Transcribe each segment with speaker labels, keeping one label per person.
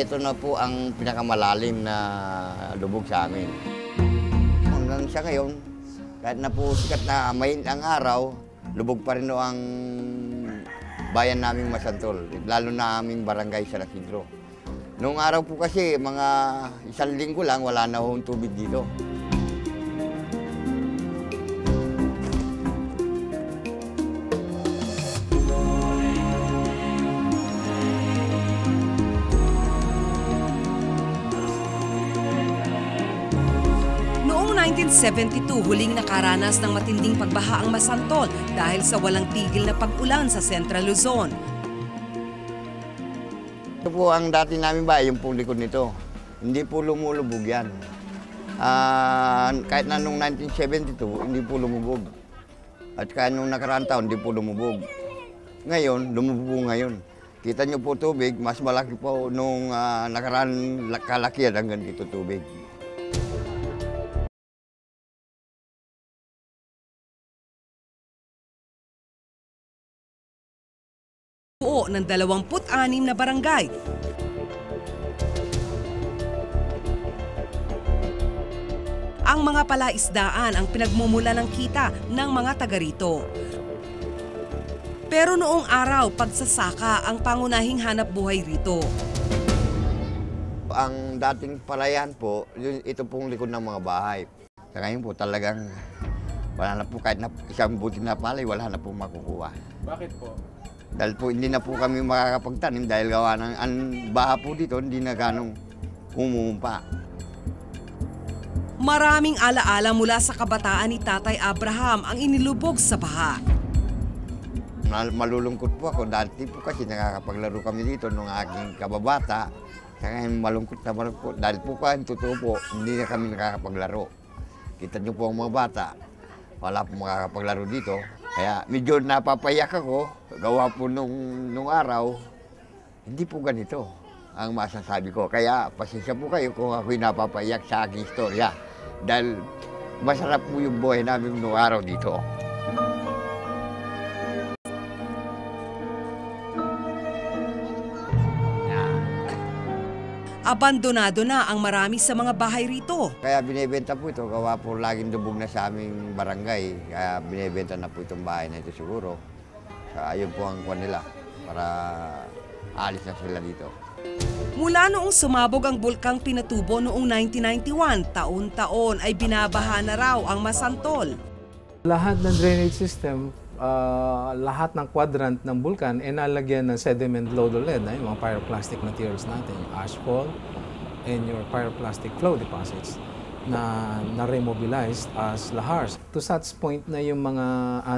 Speaker 1: ito na po ang pinakamalalim na lubog sa amin. Hanggang sa ngayon, kahit na po sikat na mainit ang araw, lubog pa rin ang bayan naming Masantol, lalo na aming barangay San Isidro. Noong araw po kasi, mga 1 linggo lang, wala na hong tubig dito.
Speaker 2: Noong 1972, huling nakaranas ng matinding pagbaha ang Masantol dahil sa walang tigil na pag-ulan sa Central Luzon.
Speaker 1: Ito po ang dati namin bahay, yung pong likod nito. Hindi po lumulubog yan. Kahit na noong 1972, hindi po lumubog. At kahit noong nakaraang taon, hindi po lumubog. Ngayon, lumubog ngayon. Kita nyo po tubig, mas malaki po noong nakaraang kalakihan hanggang dito tubig.
Speaker 2: Buo ng 26 na barangay. Ang mga palaisdaan ang pinagmumula ng kita ng mga taga rito. Pero noong araw, pagsasaka ang pangunahing hanap buhay rito.
Speaker 1: Ang dating palayan po, ito pong likod ng mga bahay. Sa ngayon po talagang wala na po, kahit na isang buti na palay, wala na po makukuha.
Speaker 3: Bakit po?
Speaker 1: Dahil po hindi na po kami makakapagtanim dahil gawa ng ang baha po dito hindi na ganong umumpa.
Speaker 2: Maraming alaala mula sa kabataan ni Tatay Abraham ang inilubog sa baha.
Speaker 1: Malulungkot po ako dati po kasi nakakapaglaro kami dito nung aking kababata. Kaya malungkot na malungkot dahil po kasi totoo po hindi na kami nakakapaglaro. Kita niyo po ang mga bata, wala po makakapaglaro dito. Kaya medyo napapayak ako, gawa po nung araw, hindi po ganito ang masasabi ko. Kaya pasensya po kayo kung ako'y napapayak sa aking istorya. Dahil masarap po yung buhay namin nung araw dito.
Speaker 2: Abandonado na ang marami sa mga bahay rito.
Speaker 1: Kaya binibenta po ito, gawa po laging lubog na sa aming barangay. Kaya binibenta na po itong bahay na ito siguro. Kaya ayun po ang kuwan nila para alis na sila dito.
Speaker 2: Mula noong sumabog ang bulkang Pinatubo noong 1991, taon-taon ay binabaha na raw ang Masantol.
Speaker 3: Lahat ng drainage system, lahat ng quadrant ng bulkan ay nalagyan ng sediment load ulit, yung mga pyroclastic materials natin, yung ashfall and your pyroclastic flow deposits na remobilized as lahars. To such point na yung mga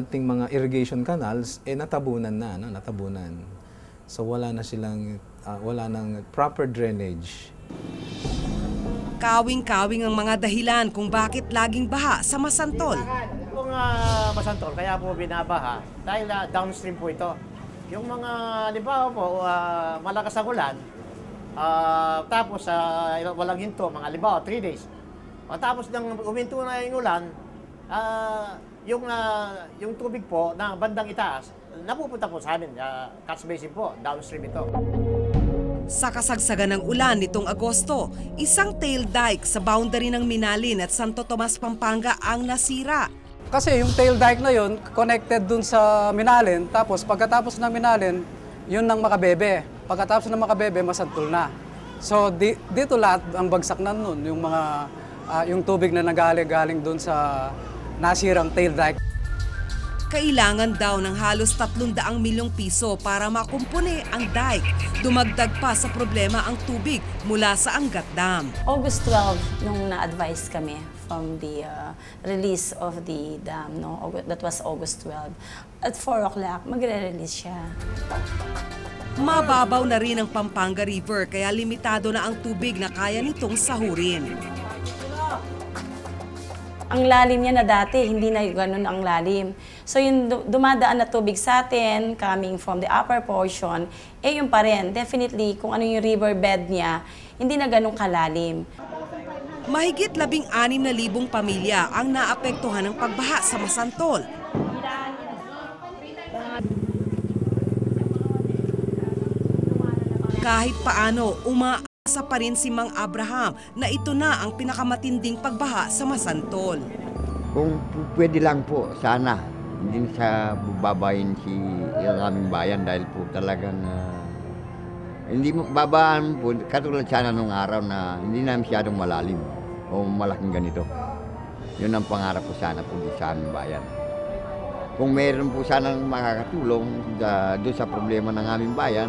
Speaker 3: ating mga irrigation canals natabunan na, natabunan. So wala na silang, wala nang proper drainage.
Speaker 2: Kawing-kawing ang mga dahilan kung bakit laging baha sa Masantol.
Speaker 4: Kung Masantol, kaya po binabaha dahil downstream po ito. Yung mga, halimbawa po, malakas ang ulan, tapos walang hinto, mga halimbawa 3 days. Tapos nang uminto na yung ulan, yung tubig po na bandang itaas, napupunta po sa amin, catch basin po, downstream ito.
Speaker 2: Sa kasagsagan ng ulan nitong Agosto, isang tail dike sa boundary ng Minalin at Santo Tomas, Pampanga ang nasira.
Speaker 5: Kasi yung tail dike na yun, connected dun sa Minalin, tapos pagkatapos ng Minalin, yun ng Makabebe. Pagkatapos ng Makabebe, Masantol na. So dito lahat ang bagsak na nun, yung tubig na nagaling dun sa nasirang tail dike.
Speaker 2: Kailangan daw ng halos 300 milyong piso para makumpuni ang dike. Dumagdag pa sa problema ang tubig mula sa Angat Dam.
Speaker 6: August 12, nung na-advise kami from the release of the dam, that was August 12. At 4 o'clock, magre-release siya.
Speaker 2: Mababaw na rin ang Pampanga River kaya limitado na ang tubig na kaya nitong sahurin.
Speaker 6: Ang lalim niya na dati, hindi na ganun ang lalim. So yung dumadaan na tubig sa atin, coming from the upper portion, yun pa rin. Definitely, kung ano yung riverbed niya, hindi na ganun kalalim.
Speaker 2: Mahigit 16,000 pamilya ang naapektuhan ng pagbaha sa Masantol. Kahit paano, Sa pa rin si Mang Abraham na ito na ang pinakamatinding pagbaha sa Masantol.
Speaker 1: Kung pwede lang po, sana hindi sa babayin yung aming bayan dahil po talagang hindi babaan po, katulad sana nung araw na hindi na masyadong malalim o malaking ganito. Yun ang pangarap ko sana po sa aming bayan. Kung mayroon po sana makakatulong doon sa problema ng aming bayan,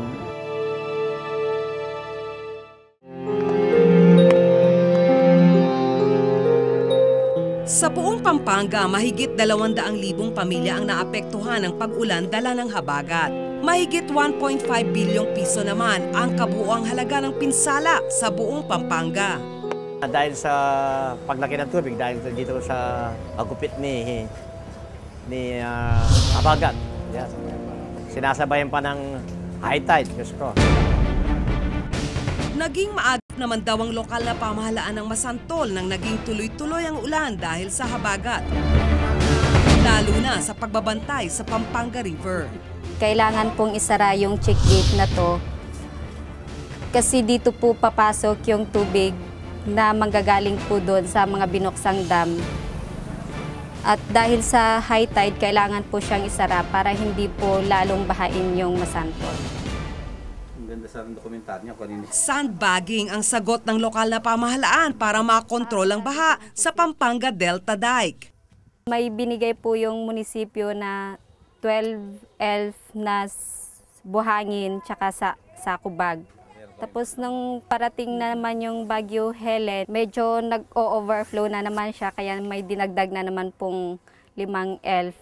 Speaker 2: sa buong Pampanga, mahigit 200,000 pamilya ang naapektuhan ng pag-ulan dala ng habagat. Mahigit 1.5 bilyong piso naman ang kabuuang halaga ng pinsala sa buong Pampanga.
Speaker 4: Dahil sa paglaki ng tubig, dahil dito sa pagupit ni habagat. Yes. Sinasabayan pa ng high tide, Diyos ko.
Speaker 2: Naging maagap naman daw ang lokal na pamahalaan ng Masantol nang naging tuloy-tuloy ang ulan dahil sa habagat. Lalo na sa pagbabantay sa Pampanga River.
Speaker 7: Kailangan pong isara yung check gate na to kasi dito po papasok yung tubig na manggagaling po doon sa mga binuksang dam. At dahil sa high tide, kailangan po siyang isara para hindi po lalong bahain yung Masantol.
Speaker 8: Sa dokumentar niya kanina.
Speaker 2: Sandbagging ang sagot ng lokal na pamahalaan para makontrol ang baha sa Pampanga Delta Dike.
Speaker 7: May binigay po yung munisipyo na 12 na buhangin tsaka sa kubag. Tapos nung parating na naman yung Bagyo Helen, medyo nag-o-overflow na naman siya kaya may dinagdag na naman pong 5 elf.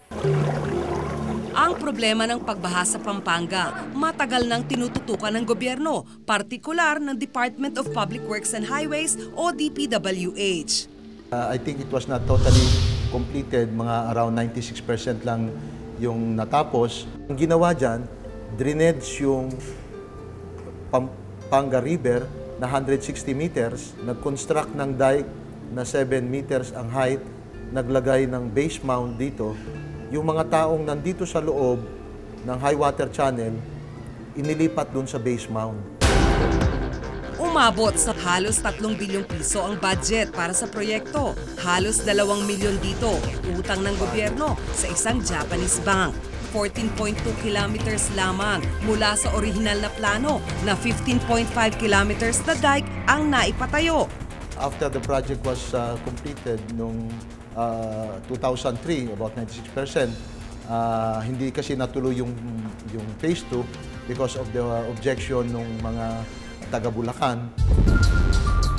Speaker 2: Ang problema ng pagbaha sa Pampanga, matagal nang tinututukan ng gobyerno, partikular ng Department of Public Works and Highways o DPWH.
Speaker 9: I think it was not totally completed, mga around 96% lang yung natapos. Ang ginawa dyan, drainage yung Pampanga River na 160 meters, nag-construct ng dike na 7 meters ang height, naglagay ng base mound dito. Yung mga taong nandito sa loob ng high water channel, inilipat dun sa base mound.
Speaker 2: Umabot sa halos 3 bilyong piso ang budget para sa proyekto. Halos 2 milyon dito, utang ng gobyerno sa isang Japanese bank. 14.2 kilometers lamang mula sa orihinal na plano na 15.5 kilometers na dike ang naipatayo.
Speaker 9: After the project was completed noong 2003, about 96%, hindi kasi natuloy yung phase 2 because of the objection ng mga taga-Bulacan.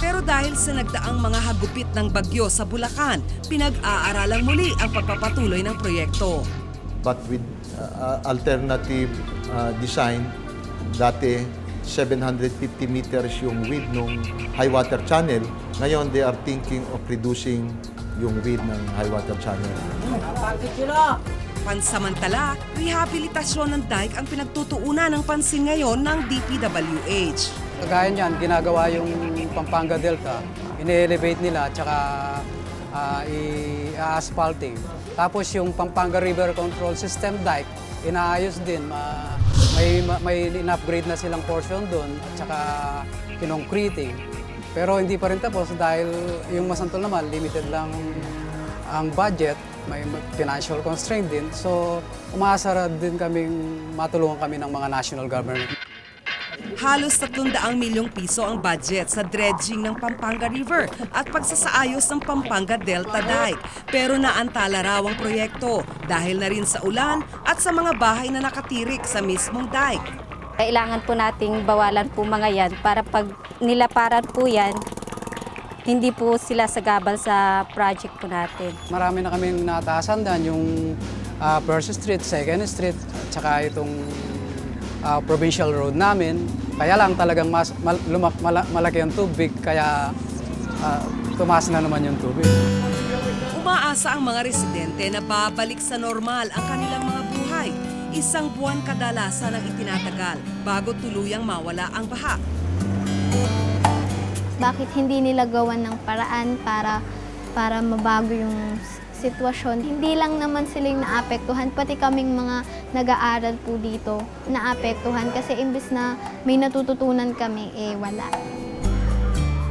Speaker 2: Pero dahil sa nagdaang mga hagupit ng bagyo sa Bulacan, pinag-aaralang muli ang pagpapatuloy ng proyekto.
Speaker 9: But with alternative design, dati 750 meters yung width ng high water channel. Ngayon, they are thinking of reducing yung width ng high water channel.
Speaker 2: Pansamantala, rehabilitasyon ng dike ang pinagtutuunan ng pansin ngayon ng DPWH.
Speaker 5: Kagaya niyan, ginagawa yung Pampanga Delta, ine-elevate nila at saka i-asphalting. Tapos yung Pampanga River Control System dike, inaayos din. May in-upgrade na silang portion doon at saka kinongcreting. Pero hindi pa rin tapos dahil yung Masantol naman, limited lang ang budget, may financial constraint din. So, umaasa din kaming matulungan kami ng mga national government.
Speaker 2: Halos 300 milyong piso ang budget sa dredging ng Pampanga River at pagsasaayos ng Pampanga Delta Dike. Pero naantala raw ang proyekto dahil na rin sa ulan at sa mga bahay na nakatirik sa mismong dike.
Speaker 7: Kailangan po nating bawalan po mga yan para pag nilaparan po yan, hindi po sila sagabal sa project po natin.
Speaker 5: Marami na kaming nataasan dyan, yung First Street, Second Street, at saka itong provincial road namin. Kaya lang talagang malaki ang tubig, kaya tumaas na naman yung tubig.
Speaker 2: Umaasa ang mga residente na babalik sa normal ang kanilang mga buhay. 1 buwan kadalasan ang itinatagal bago tuluyang mawala ang baha.
Speaker 10: Bakit hindi nila gawan ng paraan para mabago yung sitwasyon? Hindi lang naman silang naapektuhan, pati kaming mga nag-aaral po dito naapektuhan kasi imbes na may natututunan kami, wala.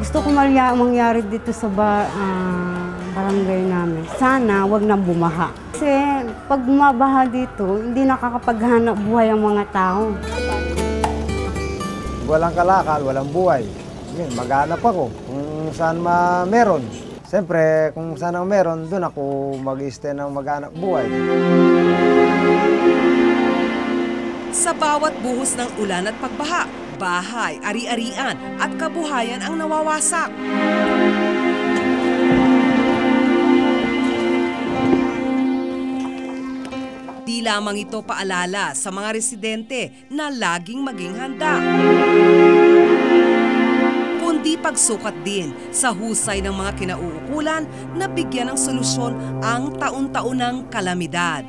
Speaker 11: Gusto ko mangyari dito sa barangay namin. Sana wag nang bumaha. Kasi pag bumabaha dito, hindi nakakapaghanap buhay ang mga tao.
Speaker 12: Walang kalakal, walang buhay. Yun, maghanap ako kung saan meron. Siyempre, kung saan ang meron, doon ako mag-stay ng maghanap buhay.
Speaker 2: Sa bawat buhos ng ulan at pagbaha, bahay, ari-arian at kabuhayan ang nawawasak. Di lamang ito paalala sa mga residente na laging maging handa, kundi pagsukat din sa husay ng mga kinauukulan na bigyan ng solusyon ang taon-taunang kalamidad.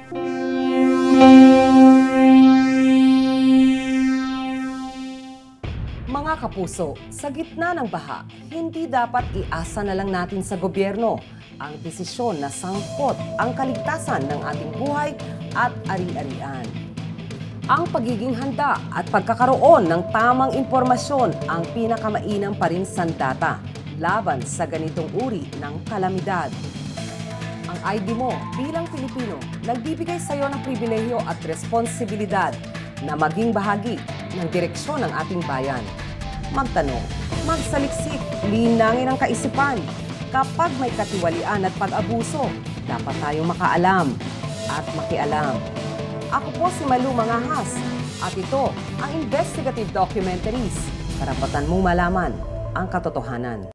Speaker 2: Mga kapuso, sa gitna ng baha, hindi dapat iasa na lang natin sa gobyerno ang desisyon na sangkot ang kaligtasan ng ating buhay at ari-arian. Ang pagiging handa at pagkakaroon ng tamang impormasyon ang pinakamainam pa rin sandata laban sa ganitong uri ng kalamidad. Ang ID mo bilang Pilipino nagbibigay sa iyo ng pribilehyo at responsibilidad na maging bahagi ng direksyon ng ating bayan. Magtanong, magsaliksik, linangin ang kaisipan. Kapag may katiwalian at pag-abuso, dapat tayong makaalam at makialam. Ako po si Malu Mangahas at ito ang Investigative Documentaries. Karapatan mong malaman ang katotohanan.